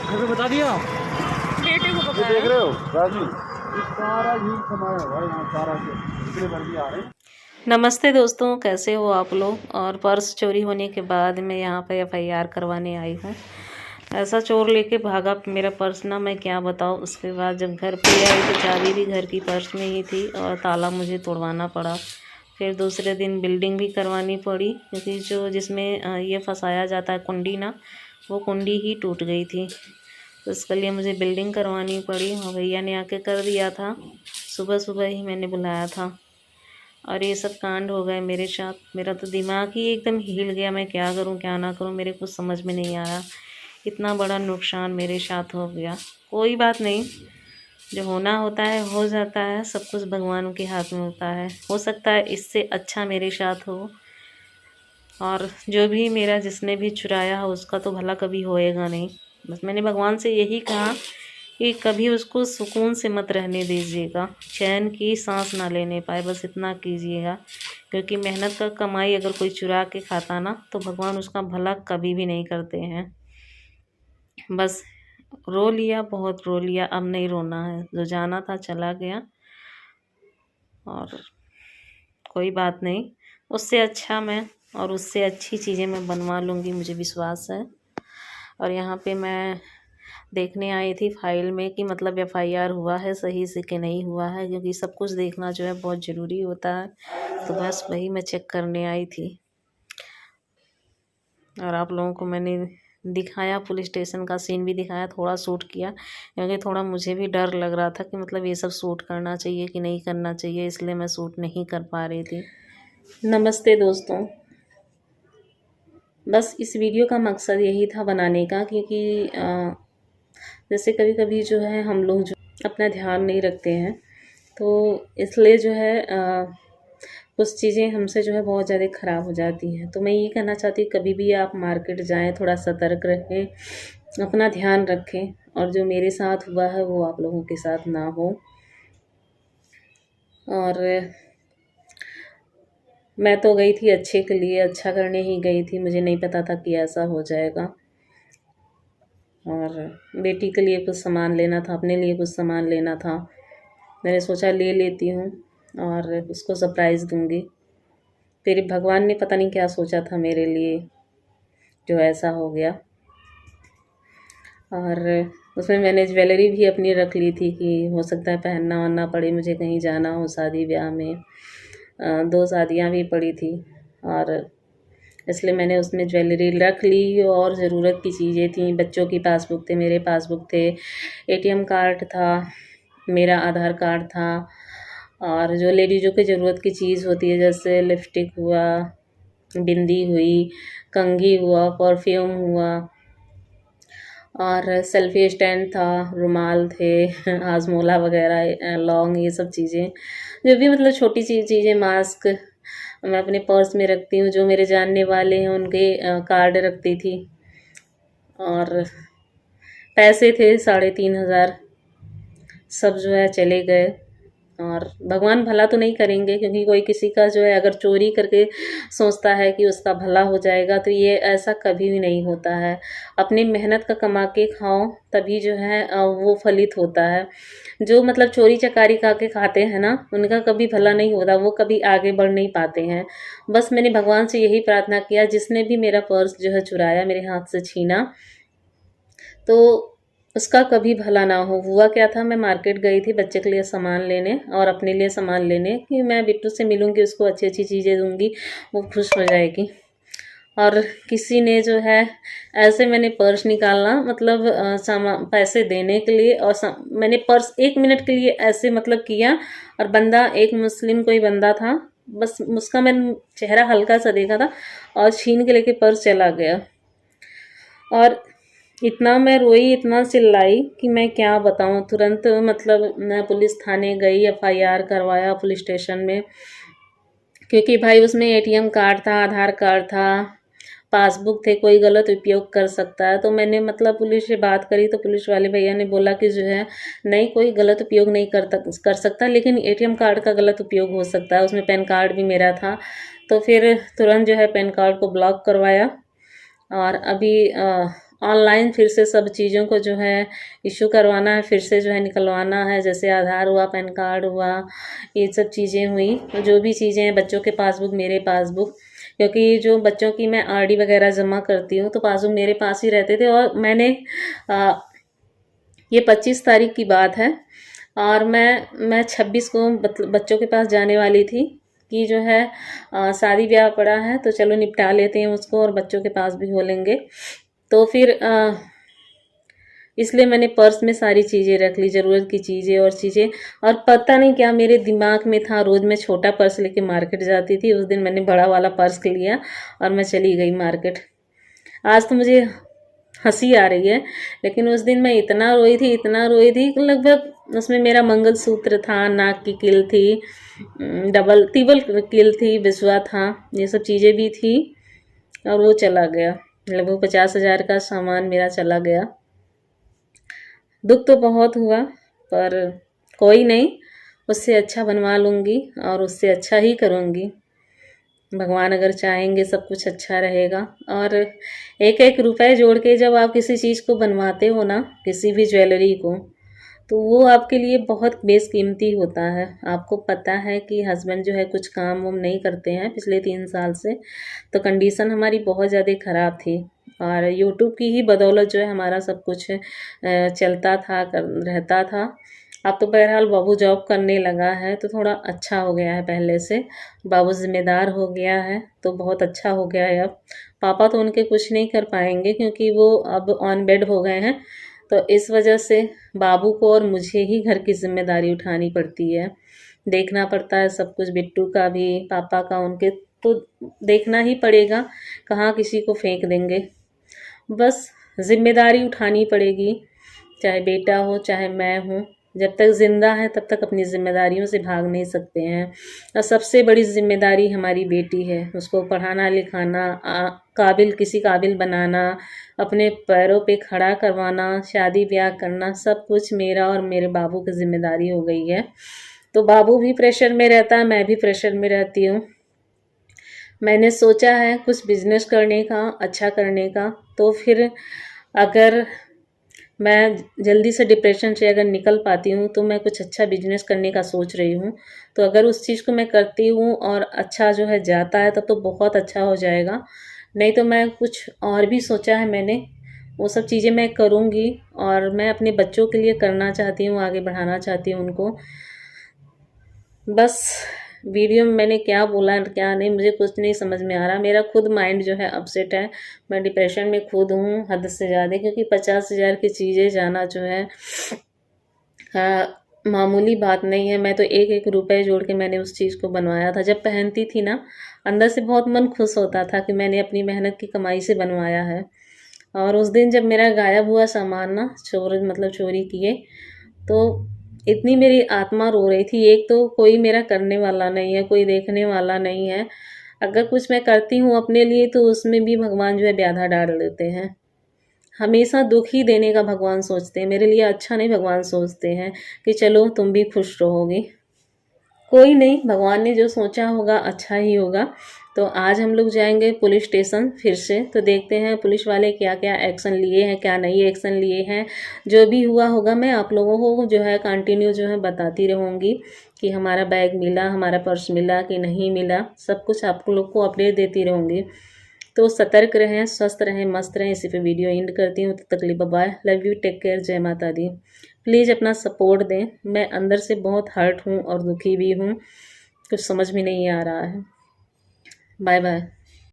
मुझे बता दिया। बेटे को ये पता देख है। रहे हो राजू, ये सारा झील समाया हुआ है यहाँ, सारा से इतने बंदी आ रहे हैं। नमस्ते दोस्तों, कैसे हो आप लोग। और पर्स चोरी होने के बाद मैं यहाँ पे एफआईआर करवाने आई हूँ। ऐसा चोर लेके भागा मेरा पर्स ना, मैं क्या बताऊँ। उसके बाद जब घर पे आई तो चाबी भी घर की पर्स में ही थी और ताला मुझे तोड़वाना पड़ा। फिर दूसरे दिन बिल्डिंग भी करवानी पड़ी, क्योंकि जो जिसमें ये फंसाया जाता है कुंडी ना, वो कुंडी ही टूट गई थी। तो इसके लिए मुझे बिल्डिंग करवानी पड़ी और भैया ने आके कर दिया था। सुबह सुबह ही मैंने बुलाया था और ये सब कांड हो गए मेरे साथ। मेरा तो दिमाग ही एकदम हिल गया, मैं क्या करूं क्या ना करूं, मेरे कुछ समझ में नहीं आ रहा। इतना बड़ा नुकसान मेरे साथ हो गया। कोई बात नहीं, जो होना होता है हो जाता है, सब कुछ भगवान के हाथ में होता है। हो सकता है इससे अच्छा मेरे साथ हो, और जो भी मेरा जिसने भी चुराया हो उसका तो भला कभी होएगा नहीं। बस मैंने भगवान से यही कहा कि कभी उसको सुकून से मत रहने दीजिएगा, चैन की सांस ना लेने पाए, बस इतना कीजिएगा। क्योंकि मेहनत का कमाई अगर कोई चुरा के खाता ना, तो भगवान उसका भला कभी भी नहीं करते हैं। बस रो लिया, बहुत रो लिया, अब नहीं रोना है। जो जाना था चला गया, और कोई बात नहीं। उससे अच्छा मैं और उससे अच्छी चीज़ें मैं बनवा लूँगी, मुझे विश्वास है। और यहाँ पे मैं देखने आई थी फाइल में कि मतलब एफआईआर हुआ है सही से कि नहीं हुआ है, क्योंकि सब कुछ देखना जो है बहुत ज़रूरी होता है। तो बस वही मैं चेक करने आई थी। और आप लोगों को मैंने दिखाया, पुलिस स्टेशन का सीन भी दिखाया, थोड़ा शूट किया, क्योंकि थोड़ा मुझे भी डर लग रहा था कि मतलब ये सब शूट करना चाहिए कि नहीं करना चाहिए, इसलिए मैं शूट नहीं कर पा रही थी। नमस्ते दोस्तों, बस इस वीडियो का मकसद यही था बनाने का, क्योंकि जैसे कभी कभी जो है हम लोग जो अपना ध्यान नहीं रखते हैं, तो इसलिए जो है कुछ चीज़ें हमसे जो है बहुत ज़्यादा ख़राब हो जाती हैं। तो मैं ये कहना चाहती हूँ, कभी भी आप मार्केट जाएं थोड़ा सतर्क रहें, अपना ध्यान रखें, और जो मेरे साथ हुआ है वो आप लोगों के साथ ना हो। और मैं तो गई थी अच्छे के लिए, अच्छा करने ही गई थी, मुझे नहीं पता था कि ऐसा हो जाएगा। और बेटी के लिए कुछ सामान लेना था, अपने लिए कुछ सामान लेना था, मैंने सोचा ले लेती हूँ और उसको सरप्राइज़ दूँगी। फिर भगवान ने पता नहीं क्या सोचा था मेरे लिए, जो ऐसा हो गया। और उसमें मैंने ज्वेलरी भी अपनी रख ली थी कि हो सकता है पहनना वनना पड़े, मुझे कहीं जाना हो शादी ब्याह में। 2 शादियाँ भी पड़ी थी, और इसलिए मैंने उसमें ज्वेलरी रख ली। और ज़रूरत की चीज़ें थी, बच्चों की पासबुक थे, मेरे पासबुक थे, एटीएम कार्ड था, मेरा आधार कार्ड था, और जो लेडीज़ों की ज़रूरत की चीज़ होती है, जैसे लिपस्टिक हुआ, बिंदी हुई, कंघी हुआ, परफ्यूम हुआ, और सेल्फ़ी स्टैंड था, रुमाल थे, हाजमोला वगैरह, लौंग, ये सब चीज़ें, जो भी मतलब छोटी चीज़ें, मास्क मैं अपने पर्स में रखती हूँ। जो मेरे जानने वाले हैं उनके कार्ड रखती थी। और पैसे थे 3,500, सब जो है चले गए। और भगवान भला तो नहीं करेंगे, क्योंकि कोई किसी का जो है अगर चोरी करके सोचता है कि उसका भला हो जाएगा, तो ये ऐसा कभी भी नहीं होता है। अपनी मेहनत का कमा के खाओ, तभी जो है वो फलित होता है। जो मतलब चोरी चकारी करके खाते हैं ना, उनका कभी भला नहीं होता, वो कभी आगे बढ़ नहीं पाते हैं। बस मैंने भगवान से यही प्रार्थना किया, जिसने भी मेरा पर्स जो है चुराया, मेरे हाथ से छीना, तो उसका कभी भला ना हो। हुआ क्या था, मैं मार्केट गई थी बच्चे के लिए सामान लेने और अपने लिए सामान लेने, कि मैं बिट्टू से मिलूंगी, उसको अच्छी अच्छी चीज़ें दूंगी, वो खुश हो जाएगी। और किसी ने जो है ऐसे, मैंने पर्स निकालना मतलब सामान पैसे देने के लिए, और मैंने पर्स 1 मिनट के लिए ऐसे मतलब किया, और बंदा एक मुस्लिम कोई बंदा था, बस उसका मैंने चेहरा हल्का सा देखा था, और छीन के लेके पर्स चला गया। और इतना मैं रोई, इतना चिल्लाई कि मैं क्या बताऊं। तुरंत मतलब मैं पुलिस थाने गई, एफआईआर करवाया पुलिस स्टेशन में, क्योंकि भाई उसमें एटीएम कार्ड था, आधार कार्ड था, पासबुक थे, कोई गलत उपयोग कर सकता है। तो मैंने मतलब पुलिस से बात करी, तो पुलिस वाले भैया ने बोला कि जो है नहीं, कोई गलत उपयोग नहीं कर सकता, लेकिन एटीएम कार्ड का गलत उपयोग हो सकता है। उसमें पैन कार्ड भी मेरा था, तो फिर तुरंत जो है पैन कार्ड को ब्लॉक करवाया। और अभी ऑनलाइन फिर से सब चीज़ों को जो है इशू करवाना है, फिर से जो है निकलवाना है, जैसे आधार हुआ, पैन कार्ड हुआ, ये सब चीज़ें हुई। तो जो भी चीज़ें हैं, बच्चों के पासबुक, मेरे पासबुक, क्योंकि जो बच्चों की मैं आरडी वगैरह जमा करती हूँ तो पासबुक मेरे पास ही रहते थे। और मैंने ये 25 तारीख की बात है और मैं 26 को बच्चों के पास जाने वाली थी कि जो है शादी ब्याह पड़ा है तो चलो निपटा लेते हैं उसको और बच्चों के पास भी हो लेंगे। तो फिर इसलिए मैंने पर्स में सारी चीज़ें रख ली, ज़रूरत की चीज़ें और चीज़ें। और पता नहीं क्या मेरे दिमाग में था, रोज़ मैं छोटा पर्स लेके मार्केट जाती थी, उस दिन मैंने बड़ा वाला पर्स लिया और मैं चली गई मार्केट। आज तो मुझे हंसी आ रही है, लेकिन उस दिन मैं इतना रोई थी, इतना रोई थी कि लगभग उसमें मेरा मंगलसूत्र था, नाक की किल थी, डबल तिबल किल थी, बिस्वा था, ये सब चीज़ें भी थी और वो चला गया। लगभग 50,000 का सामान मेरा चला गया। दुख तो बहुत हुआ, पर कोई नहीं, उससे अच्छा बनवा लूँगी और उससे अच्छा ही करूँगी। भगवान अगर चाहेंगे सब कुछ अच्छा रहेगा। और एक एक रुपए जोड़ के जब आप किसी चीज़ को बनवाते हो ना, किसी भी ज्वेलरी को, तो वो आपके लिए बहुत बेशकीमती होता है। आपको पता है कि हस्बैंड जो है कुछ काम वाम नहीं करते हैं पिछले 3 साल से, तो कंडीशन हमारी बहुत ज़्यादा ख़राब थी और यूट्यूब की ही बदौलत जो है हमारा सब कुछ चलता था, रहता था। अब तो बहरहाल बाबू जॉब करने लगा है तो थोड़ा अच्छा हो गया है पहले से। बाबू ज़िम्मेदार हो गया है तो बहुत अच्छा हो गया है अब। पापा तो उनके कुछ नहीं कर पाएंगे क्योंकि वो अब ऑन बेड हो गए हैं, तो इस वजह से बाबू को और मुझे ही घर की जिम्मेदारी उठानी पड़ती है। देखना पड़ता है सब कुछ, बिट्टू का भी, पापा का, उनके तो देखना ही पड़ेगा, कहाँ किसी को फेंक देंगे। बस जिम्मेदारी उठानी पड़ेगी, चाहे बेटा हो चाहे मैं हूँ। जब तक ज़िंदा है तब तक अपनी ज़िम्मेदारियों से भाग नहीं सकते हैं। और सबसे बड़ी ज़िम्मेदारी हमारी बेटी है, उसको पढ़ाना लिखाना, काबिल, किसी काबिल बनाना, अपने पैरों पे खड़ा करवाना, शादी ब्याह करना, सब कुछ मेरा और मेरे बाबू की ज़िम्मेदारी हो गई है। तो बाबू भी प्रेशर में रहता है, मैं भी प्रेशर में रहती हूँ। मैंने सोचा है कुछ बिजनेस करने का, अच्छा करने का। तो फिर अगर मैं जल्दी से डिप्रेशन से अगर निकल पाती हूँ तो मैं कुछ अच्छा बिजनेस करने का सोच रही हूँ। तो अगर उस चीज़ को मैं करती हूँ और अच्छा जो है जाता है तब तो बहुत अच्छा हो जाएगा। नहीं तो मैं कुछ और भी सोचा है मैंने, वो सब चीज़ें मैं करूँगी और मैं अपने बच्चों के लिए करना चाहती हूँ, आगे बढ़ाना चाहती हूँ उनको। बस वीडियो में मैंने क्या बोला क्या नहीं मुझे कुछ नहीं समझ में आ रहा। मेरा खुद माइंड जो है अपसेट है, मैं डिप्रेशन में खुद हूँ हद से ज़्यादा, क्योंकि 50,000 की चीज़ें जाना जो है मामूली बात नहीं है। मैं तो एक एक रुपए जोड़ के मैंने उस चीज़ को बनवाया था। जब पहनती थी ना, अंदर से बहुत मन खुश होता था कि मैंने अपनी मेहनत की कमाई से बनवाया है। और उस दिन जब मेरा गायब हुआ सामान ना, चोरी किए, तो इतनी मेरी आत्मा रो रही थी। एक तो कोई मेरा करने वाला नहीं है, कोई देखने वाला नहीं है। अगर कुछ मैं करती हूँ अपने लिए तो उसमें भी भगवान जो है बाधा डाल देते हैं। हमेशा दुख ही देने का भगवान सोचते हैं, मेरे लिए अच्छा नहीं भगवान सोचते हैं कि चलो तुम भी खुश रहोगे। कोई नहीं, भगवान ने जो सोचा होगा अच्छा ही होगा। तो आज हम लोग जाएंगे पुलिस स्टेशन फिर से, तो देखते हैं पुलिस वाले क्या क्या एक्शन लिए हैं, क्या नहीं एक्शन लिए हैं। जो भी हुआ होगा मैं आप लोगों को जो है कंटिन्यू जो है बताती रहूँगी कि हमारा बैग मिला, हमारा पर्स मिला कि नहीं मिला, सब कुछ आप लोग को अपडेट देती रहूँगी। तो सतर्क रहें, स्वस्थ रहें, मस्त रहें। इसी पे वीडियो एंड करती हूँ। तब तक लिए bye bye, love you, take care, जय माता दी। प्लीज़ अपना सपोर्ट दें, मैं अंदर से बहुत हर्ट हूँ और दुखी भी हूँ, कुछ समझ में नहीं आ रहा है। Bye bye.